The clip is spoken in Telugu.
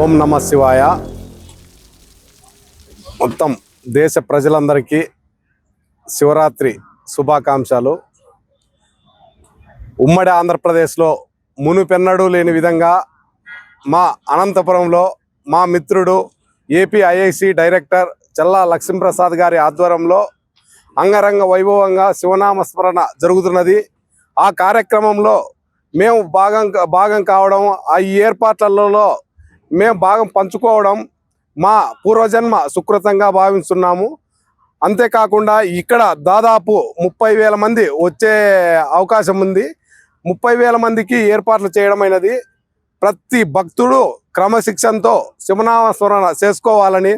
ఓం నమ శివాయ. మొత్తం దేశ ప్రజలందరికీ శివరాత్రి శుభాకాంక్షలు. ఉమ్మడి ఆంధ్రప్రదేశ్లో మునుపెన్నడూ లేని విధంగా మా అనంతపురంలో మా మిత్రుడు ఏపీఐఐసి డైరెక్టర్ చల్లా లక్ష్మీప్రసాద్ గారి ఆధ్వర్యంలో అంగరంగ వైభవంగా శివనామస్మరణ జరుగుతున్నది. ఆ కార్యక్రమంలో మేము భాగం కావడం, ఆ ఏర్పాట్లలో మేము భాగం పంచుకోవడం మా పూర్వజన్మ సుకృతంగా భావిస్తున్నాము. అంతేకాకుండా ఇక్కడ దాదాపు 30,000 మంది వచ్చే అవకాశం ఉంది. 30,000 మందికి ఏర్పాట్లు చేయడమైనది. ప్రతి భక్తుడు క్రమశిక్షణతో శివనామస్మరణ చేసుకోవాలని